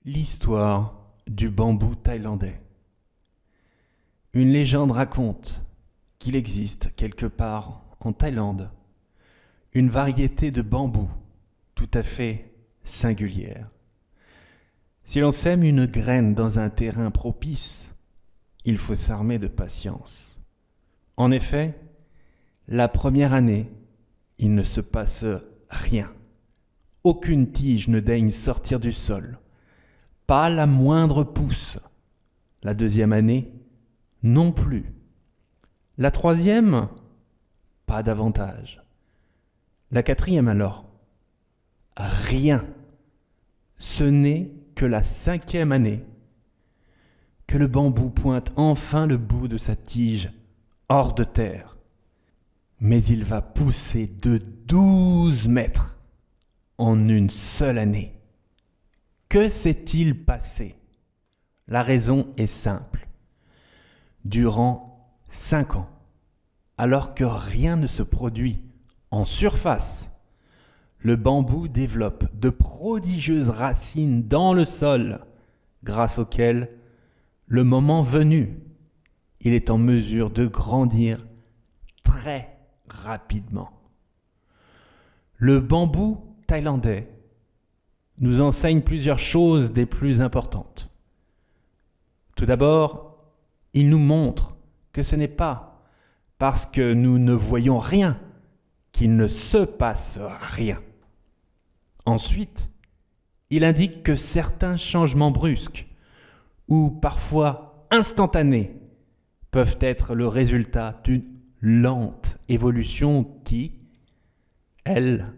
L'histoire du bambou thaïlandais. Une légende raconte qu'il existe quelque part en Thaïlande une variété de bambou tout à fait singulière. Si l'on sème une graine dans un terrain propice, il faut s'armer de patience. En effet, la première année, il ne se passe rien. Aucune tige ne daigne sortir du sol. Pas la moindre pousse. La deuxième année, non plus. La troisième, pas davantage. La quatrième alors, rien. Ce n'est que la cinquième année que le bambou pointe enfin le bout de sa tige hors de terre. Mais il va pousser de 12 mètres en une seule année. Que s'est-il passé? La raison est simple. Durant 5 ans, alors que rien ne se produit en surface, le bambou développe de prodigieuses racines dans le sol, grâce auxquelles, le moment venu, il est en mesure de grandir très rapidement. Le bambou thaïlandais nous enseigne plusieurs choses des plus importantes. Tout d'abord, il nous montre que ce n'est pas parce que nous ne voyons rien qu'il ne se passe rien. Ensuite, il indique que certains changements brusques ou parfois instantanés peuvent être le résultat d'une lente évolution qui, elle,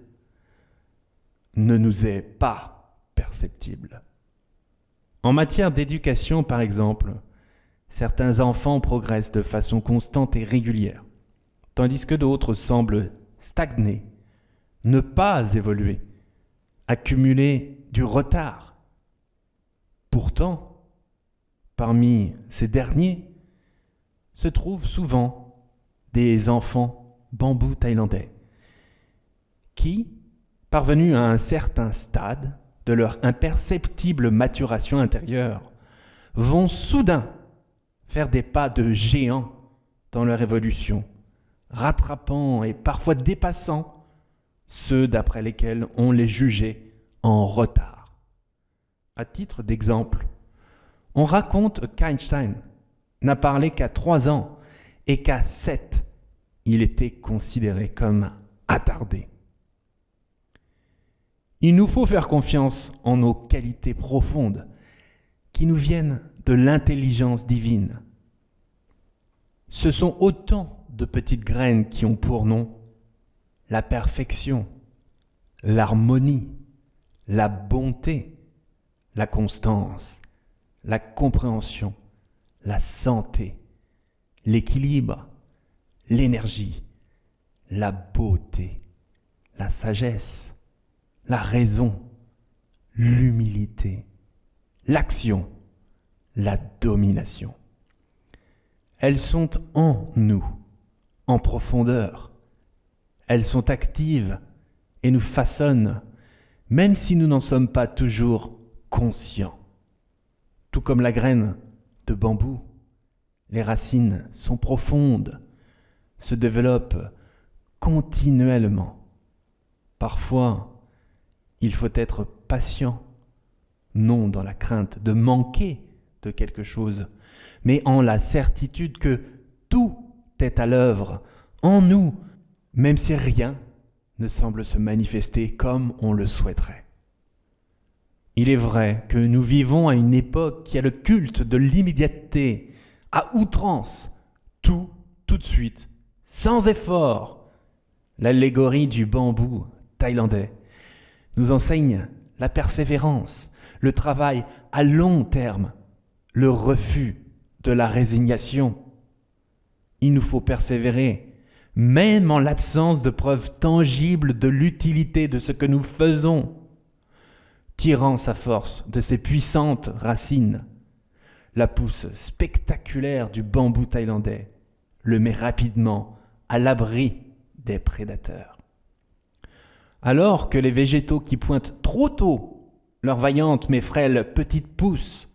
ne nous est pas perceptible. En matière d'éducation, par exemple, certains enfants progressent de façon constante et régulière, tandis que d'autres semblent stagner, ne pas évoluer, accumuler du retard. Pourtant, parmi ces derniers, se trouvent souvent des enfants bambou thaïlandais qui, parvenus à un certain stade de leur imperceptible maturation intérieure, vont soudain faire des pas de géant dans leur évolution, rattrapant et parfois dépassant ceux d'après lesquels on les jugeait en retard. À titre d'exemple, on raconte qu'Einstein n'a parlé qu'à 3 ans et qu'à 7, il était considéré comme attardé. Il nous faut faire confiance en nos qualités profondes qui nous viennent de l'intelligence divine. Ce sont autant de petites graines qui ont pour nom la perfection, l'harmonie, la bonté, la constance, la compréhension, la santé, l'équilibre, l'énergie, la beauté, la sagesse, la raison, l'humilité, l'action, la domination. Elles sont en nous, en profondeur. Elles sont actives et nous façonnent, même si nous n'en sommes pas toujours conscients. Tout comme la graine de bambou, les racines sont profondes, se développent continuellement. Parfois, il faut être patient, non dans la crainte de manquer de quelque chose, mais en la certitude que tout est à l'œuvre en nous, même si rien ne semble se manifester comme on le souhaiterait. Il est vrai que nous vivons à une époque qui a le culte de l'immédiateté, à outrance, tout de suite, sans effort. L'allégorie du bambou thaïlandais nous enseigne la persévérance, le travail à long terme, le refus de la résignation. Il nous faut persévérer, même en l'absence de preuves tangibles de l'utilité de ce que nous faisons. Tirant sa force de ses puissantes racines, la pousse spectaculaire du bambou thaïlandais le met rapidement à l'abri des prédateurs. Alors que les végétaux qui pointent trop tôt leurs vaillantes mais frêles petites pousses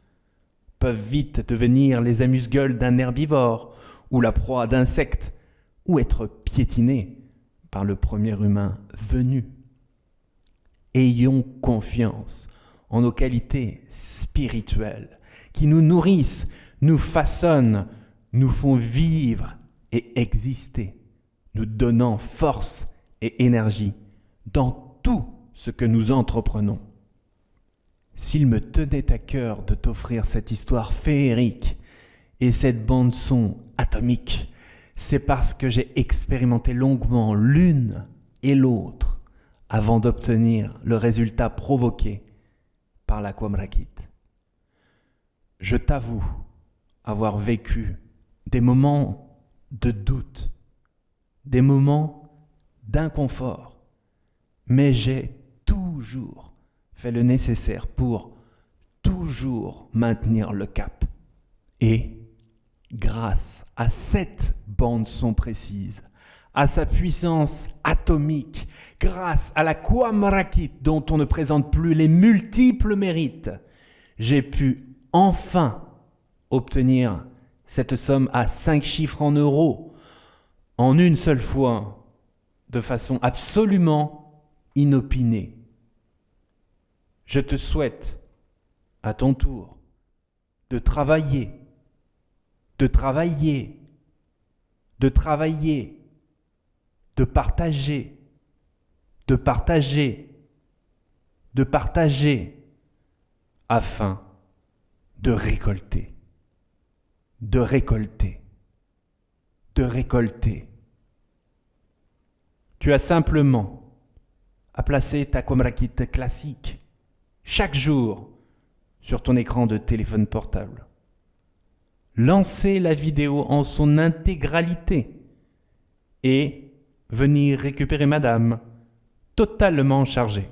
peuvent vite devenir les amuse-gueules d'un herbivore ou la proie d'insectes ou être piétinées par le premier humain venu. Ayons confiance en nos qualités spirituelles qui nous nourrissent, nous façonnent, nous font vivre et exister, nous donnant force et énergie dans tout ce que nous entreprenons. S'il me tenait à cœur de t'offrir cette histoire féerique et cette bande-son atomique, c'est parce que j'ai expérimenté longuement l'une et l'autre avant d'obtenir le résultat provoqué par l'Aquamrakit. Je t'avoue avoir vécu des moments de doute, des moments d'inconfort, mais j'ai toujours fait le nécessaire pour toujours maintenir le cap. Et grâce à cette bande-son précise, à sa puissance atomique, grâce à l'Aquamrakit dont on ne présente plus les multiples mérites, j'ai pu enfin obtenir cette somme à 5 chiffres en euros, en une seule fois, de façon absolument inopinée. Je te souhaite, à ton tour, de travailler, de travailler, de travailler, de partager, de partager, de partager, afin de récolter, de récolter, de récolter. Tu as simplement à placer ta Aquamrakit classique chaque jour sur ton écran de téléphone portable. Lancer la vidéo en son intégralité et venir récupérer madame, totalement chargée.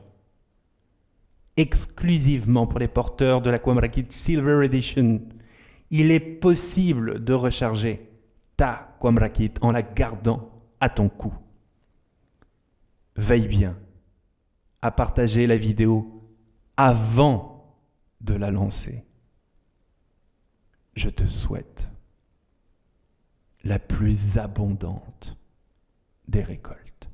Exclusivement pour les porteurs de l'Aquamrakit Silver Edition, il est possible de recharger ta Aquamrakit en la gardant à ton cou. Veille bien à partager la vidéo avant de la lancer. Je te souhaite la plus abondante des récoltes.